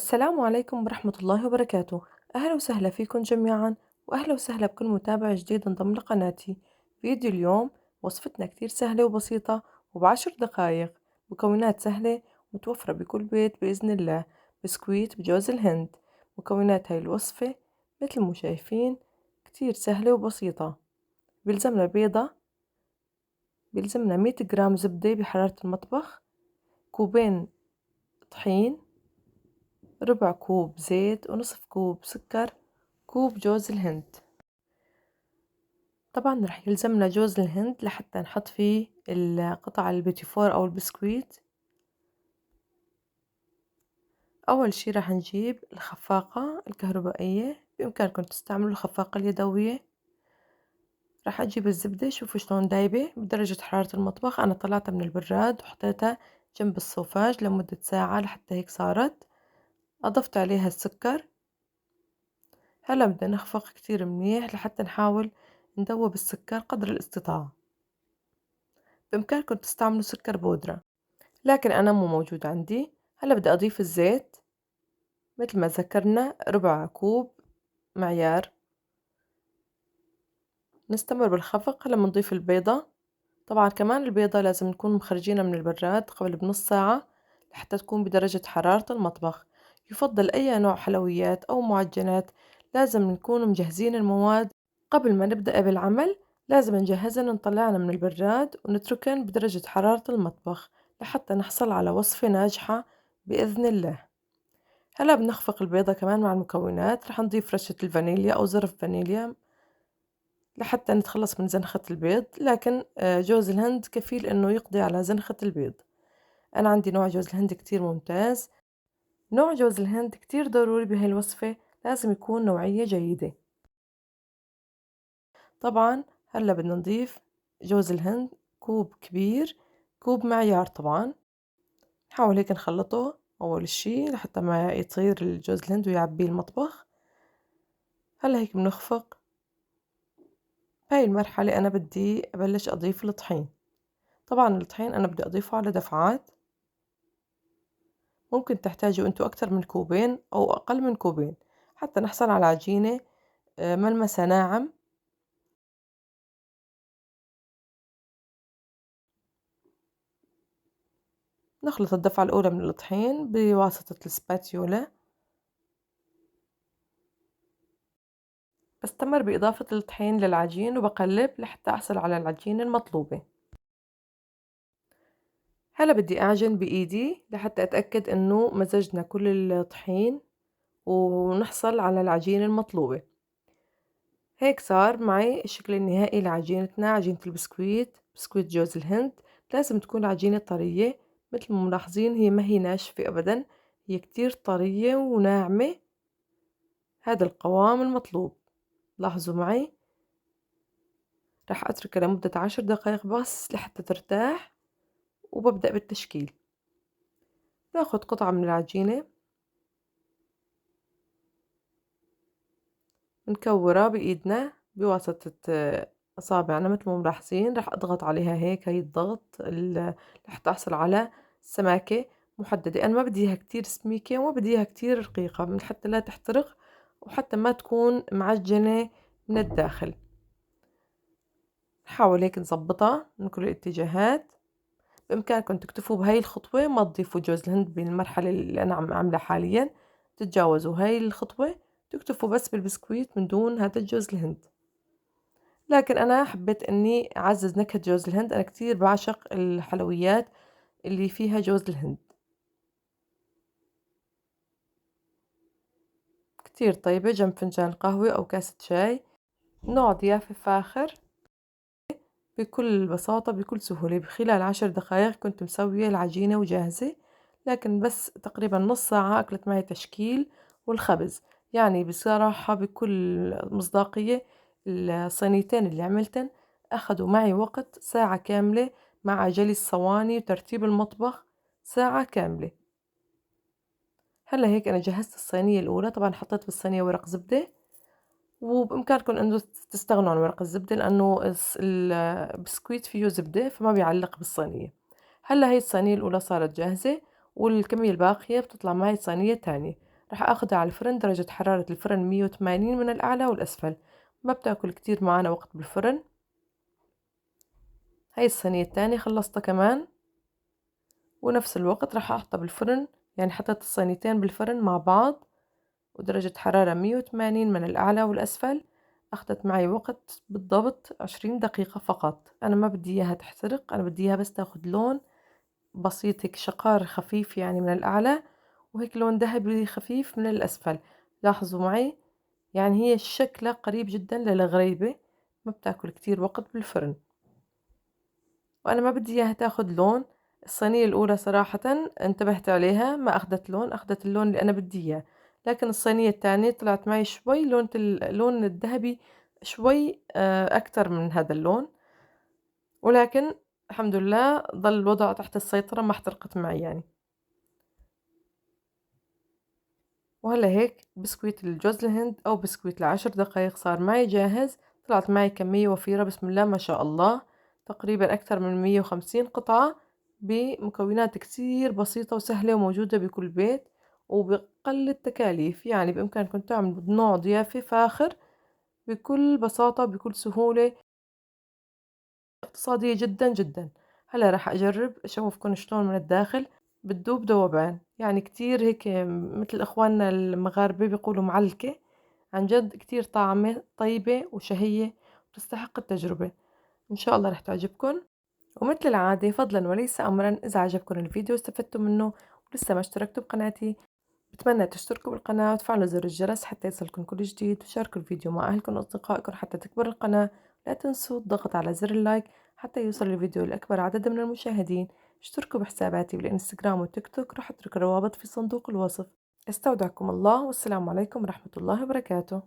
السلام عليكم ورحمة الله وبركاته. أهلا وسهلا فيكم جميعا، وأهلا وسهلا بكل متابع جديد انضم لقناتي. فيديو اليوم وصفتنا كتير سهلة وبسيطة وب10 دقايق، مكونات سهلة متوفرة بكل بيت بإذن الله. بسكويت بجوز الهند. مكونات هاي الوصفة مثل ما شايفين كتير سهلة وبسيطة. بيلزمنا بيضة، بيلزمنا 100 جرام زبدة بحرارة المطبخ، كوبين طحين، ربع كوب زيت، ونصف كوب سكر، كوب جوز الهند. طبعا رح يلزمنا جوز الهند لحتى نحط فيه القطع البيتي فور أو البسكويت. أول شي رح نجيب الخفاقة الكهربائية، بإمكانكم تستعملوا الخفاقة اليدوية. رح أجيب الزبدة، شوفوا شلون دايبة بدرجة حرارة المطبخ. أنا طلعتها من البراد وحطيتها جنب الصوفاج لمدة ساعة لحتى هيك صارت. أضفت عليها السكر. هلا بدنا نخفق كتير منيح لحتى نحاول ندوب السكر قدر الاستطاعة. بإمكانكم تستعملوا سكر بودرة، لكن أنا مو موجود عندي. هلا بدي أضيف الزيت مثل ما ذكرنا، ربع كوب معيار. نستمر بالخفق لما نضيف البيضة. طبعا كمان البيضة لازم نكون مخرجينها من البراد قبل بنص ساعة لحتى تكون بدرجة حرارة المطبخ. يفضل أي نوع حلويات أو معجنات لازم نكون مجهزين المواد قبل ما نبدأ بالعمل. لازم نجهزن ونطلعن من البراد ونتركن بدرجة حرارة المطبخ لحتى نحصل على وصفة ناجحة بإذن الله. هلا بنخفق البيضة كمان مع المكونات. رح نضيف رشة الفانيليا أو زرف فانيليا لحتى نتخلص من زنخة البيض، لكن جوز الهند كفيل إنه يقضي على زنخة البيض. أنا عندي نوع جوز الهند كتير ممتاز. نوع جوز الهند كتير ضروري بهاي الوصفة، لازم يكون نوعية جيدة. طبعا هلا بدنا نضيف جوز الهند كوب كبير، كوب معيار طبعا. نحاول هيك نخلطه أول شي لحتى ما يطير الجوز الهند ويعبيه المطبخ. هلا هيك بنخفق. بهاي المرحلة أنا بدي أبلش أضيف الطحين. طبعا الطحين أنا بدي أضيفه على دفعات. ممكن تحتاجوا أنتوا أكتر من كوبين أو أقل من كوبين حتى نحصل على عجينة ملمسها ناعم. نخلط الدفعة الأولى من الطحين بواسطة السباتيولا. بستمر بإضافة الطحين للعجين وبقلب لحتى أحصل على العجينة المطلوبة. هلا بدي أعجن بإيدي لحتى أتأكد إنه مزجنا كل الطحين ونحصل على العجينة المطلوبة. هيك صار معي الشكل النهائي لعجينتنا، عجينة البسكويت، بسكويت جوز الهند. لازم تكون عجينة طرية، مثل ما ملاحظين هي ما هي ناشفة أبدا، هي كتير طرية وناعمة. هذا القوام المطلوب. لاحظوا معي. رح أتركها لمدة 10 دقايق بس لحتى ترتاح، وببدأ بالتشكيل. باخد قطعة من العجينة نكورها بإيدنا بواسطة أصابعنا مثل ما ملاحظين. رح أضغط عليها هيك، هي الضغط لحتى أحصل على سماكة محددة. أنا ما بدي إياها كتير سميكة وما بدي إياها كتير رقيقة من حتى لا تحترق وحتى ما تكون معجنة من الداخل. نحاول هيك نظبطها من كل الاتجاهات. بإمكانكم تكتفوا بهاي الخطوة، ما تضيفوا جوز الهند بالمرحلة اللي أنا عم عاملها حاليا. تتجاوزوا هاي الخطوة، تكتفوا بس بالبسكويت من دون هذا الجوز الهند. لكن أنا حبيت إني أعزز نكهة جوز الهند. أنا كتير بعشق الحلويات اللي فيها جوز الهند، كتير طيبة جنب فنجان قهوة أو كاسة شاي. نوع ضيافة فاخر بكل بساطة بكل سهولة. بخلال 10 دقايق كنت مسوية العجينة وجاهزة، لكن بس تقريبا نص ساعة أكلت معي تشكيل والخبز. يعني بصراحة بكل مصداقية الصينيتين اللي عملتن أخدوا معي وقت ساعة كاملة، مع جلي الصواني وترتيب المطبخ ساعة كاملة. هلا هيك أنا جهزت الصينية الأولى. طبعا حطيت بالصينية ورق زبدة، وبإمكانكم إنه تستغنوا عن ورق الزبدة لأنه البسكويت فيه زبدة فما بيعلق بالصينية. هلا هي الصينية الأولى صارت جاهزة، والكمية الباقية بتطلع معي صينية تانية. رح آخدها على الفرن. درجة حرارة الفرن 180 من الأعلى والأسفل، ما بتاكل كتير معنا وقت بالفرن. هاي الصينية التانية خلصتها كمان، ونفس الوقت رح أحطها بالفرن، يعني حطيت الصينيتين بالفرن مع بعض ودرجة حرارة 180 من الأعلى والأسفل. أخدت معي وقت بالضبط 20 دقيقة فقط. أنا ما بدي إياها تحترق، أنا بدي إياها بس تاخد لون بسيط هيك، شقار خفيف يعني من الأعلى، وهيك لون ذهبي خفيف من الأسفل. لاحظوا معي، يعني هي شكلها قريب جدا للغريبة، ما بتاكل كتير وقت بالفرن، وأنا ما بدي إياها تاخد لون. الصينية الأولى صراحة انتبهت عليها ما أخدت لون، أخدت اللون اللي أنا بدي إياه. لكن الصينية التانية طلعت معي شوي لون اللون الذهبي شوي أكتر من هذا اللون، ولكن الحمد لله ظل الوضع تحت السيطرة، ما احترقت معي يعني. وهلا هيك بسكويت الجوز الهند أو بسكويت ال10 دقايق صار معي جاهز. طلعت معي كمية وفيرة بسم الله ما شاء الله، تقريبا أكثر من 150 قطعة بمكونات كتير بسيطة وسهلة وموجودة بكل بيت وبقل التكاليف. يعني بإمكانكم تعملوا نوع ضيافة فاخر بكل بساطة بكل سهولة، اقتصادية جدا جدا. هلا راح أجرب أشوفكم شلون من الداخل بتدوب ذوبان، يعني كتير هيك مثل إخواننا المغاربة بيقولوا معلكة. عن جد كتير طعمة طيبة وشهية وتستحق التجربة. إن شاء الله رح تعجبكن. ومثل العادة فضلا وليس أمرا، إذا عجبكن الفيديو واستفدتوا منه ولسه ما اشتركتوا بقناتي، بتمنى تشتركوا بالقناة وتفعلوا زر الجرس حتى يصلكم كل جديد، وشاركوا الفيديو مع أهلكم وأصدقائكم حتى تكبر القناة. لا تنسوا الضغط على زر اللايك حتى يوصل الفيديو لأكبر عدد من المشاهدين. اشتركوا بحساباتي بالإنستغرام والتيك توك، راح أترك الروابط في صندوق الوصف. استودعكم الله، والسلام عليكم ورحمة الله وبركاته.